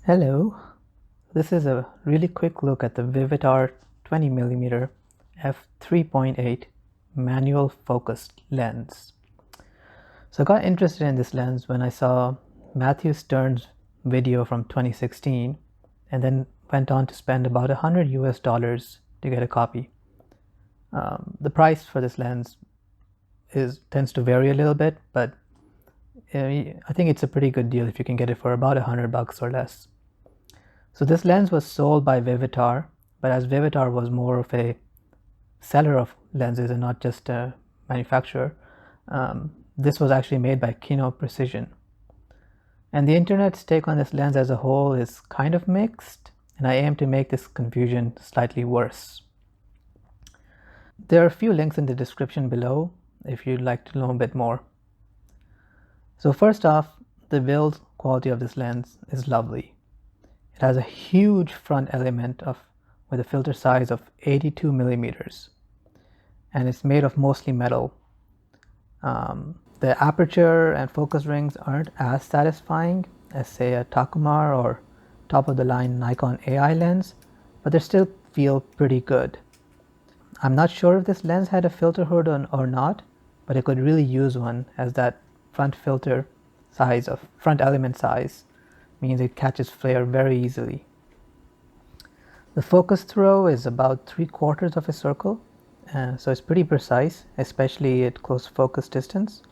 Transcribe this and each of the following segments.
Hello, this is a really quick look at the Vivitar 20mm f3.8 manual focused lens. So I got interested in this lens when I saw Matthew Stern's video from 2016 and then went on to spend about $100 to get a copy. The price for this lens tends to vary a little bit, but I think it's a pretty good deal if you can get it for about $100 or less. So this lens was sold by Vivitar, but as Vivitar was more of a seller of lenses and not just a manufacturer, this was actually made by Kino Precision. And the internet's take on this lens as a whole is kind of mixed, and I aim to make this confusion slightly worse. There are a few links in the description below if you'd like to know a bit more. So first off, the build quality of this lens is lovely. It has a huge front element with a filter size of 82 millimeters, and it's made of mostly metal. The aperture and focus rings aren't as satisfying as, say, a Takumar or top-of-the-line Nikon AI lens, but they still feel pretty good. I'm not sure if this lens had a filter hood or not, but it could really use one, as that front element size means it catches flare very easily. The focus throw is about 3/4 of a circle, so it's pretty precise, especially at close focus distance.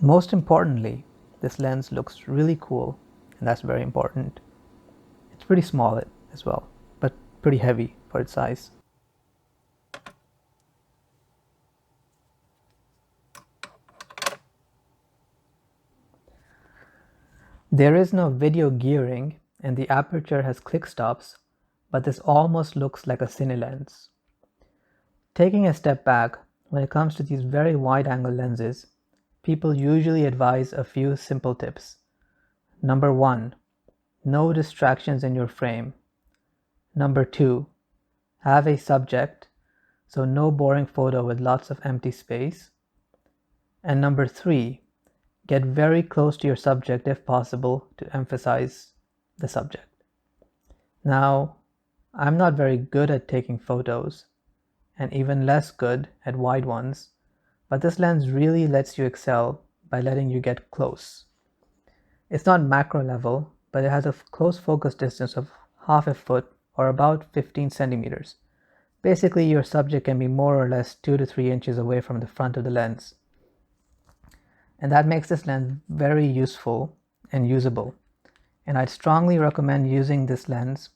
Most importantly, this lens looks really cool, and that's very important. It's pretty small as well, but pretty heavy for its size. There is no video gearing, and the aperture has click stops, but this almost looks like a cine lens. Taking a step back, when it comes to these very wide-angle lenses, people usually advise a few simple tips. Number 1, no distractions in your frame. Number 2, have a subject, so no boring photo with lots of empty space. And number 3, get very close to your subject if possible to emphasize the subject. Now, I'm not very good at taking photos, and even less good at wide ones, but this lens really lets you excel by letting you get close. It's not macro level, but it has a close focus distance of half a foot or about 15 centimeters. Basically, your subject can be more or less 2 to 3 inches away from the front of the lens. And that makes this lens very useful and usable. And I'd strongly recommend using this lens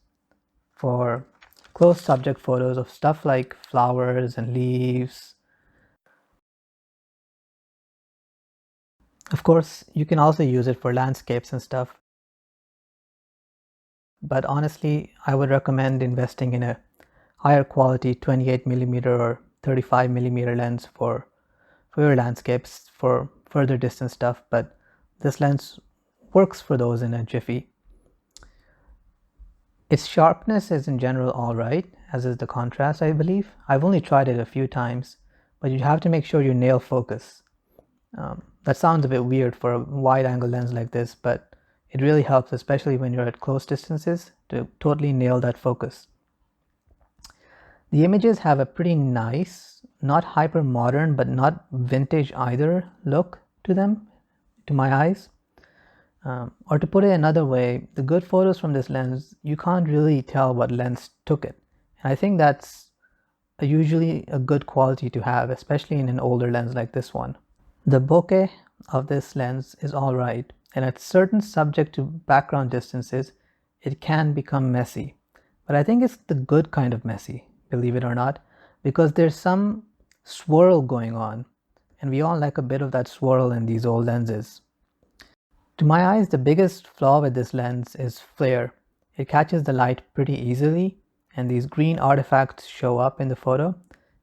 for close subject photos of stuff like flowers and leaves. Of course, you can also use it for landscapes and stuff. But honestly, I would recommend investing in a higher quality 28mm or 35mm lens for your landscapes, for further distance stuff, but this lens works for those in a jiffy. Its sharpness is in general alright, as is the contrast, I believe. I've only tried it a few times, but you have to make sure you nail focus. That sounds a bit weird for a wide angle lens like this, but it really helps, especially when you're at close distances, to totally nail that focus. The images have a pretty nice, not hyper modern, but not vintage either look to them, to my eyes. Or to put it another way, the good photos from this lens, you can't really tell what lens took it. And I think that's usually a good quality to have, especially in an older lens like this one. The bokeh of this lens is alright, and at certain subject to background distances, it can become messy. But I think it's the good kind of messy, believe it or not, because there's some swirl going on, and we all like a bit of that swirl in these old lenses. To my eyes, the biggest flaw with this lens is flare. It catches the light pretty easily, and these green artifacts show up in the photo,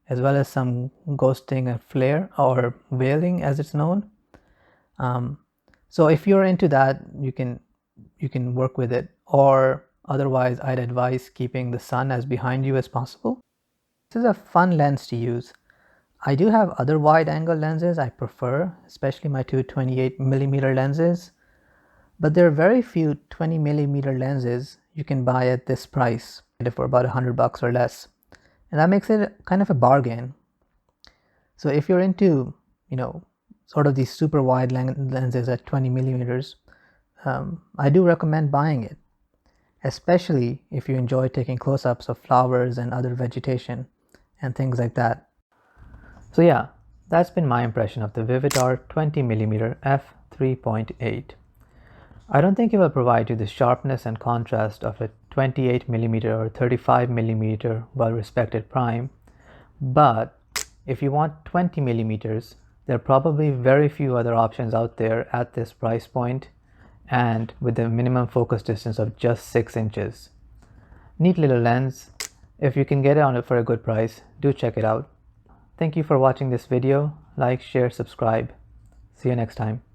as well as some ghosting and flare, or veiling as it's known. So if you're into that, you can work with it, or otherwise I'd advise keeping the sun as behind you as possible. This is a fun lens to use. I do have other wide angle lenses I prefer, especially my two 28mm lenses. But there are very few 20mm lenses you can buy at this price for about $100 or less, and that makes it kind of a bargain. So if you're into, sort of these super wide lenses at 20mm, I do recommend buying it, especially if you enjoy taking close-ups of flowers and other vegetation and things like that. So yeah, that's been my impression of the Vivitar 20mm f3.8. I don't think it will provide you the sharpness and contrast of a 28mm or 35mm well-respected prime, but if you want 20mm, there are probably very few other options out there at this price point and with a minimum focus distance of just 6 inches. Neat little lens. If you can get it on it for a good price, do check it out. Thank you for watching this video. Like, share, subscribe. See you next time.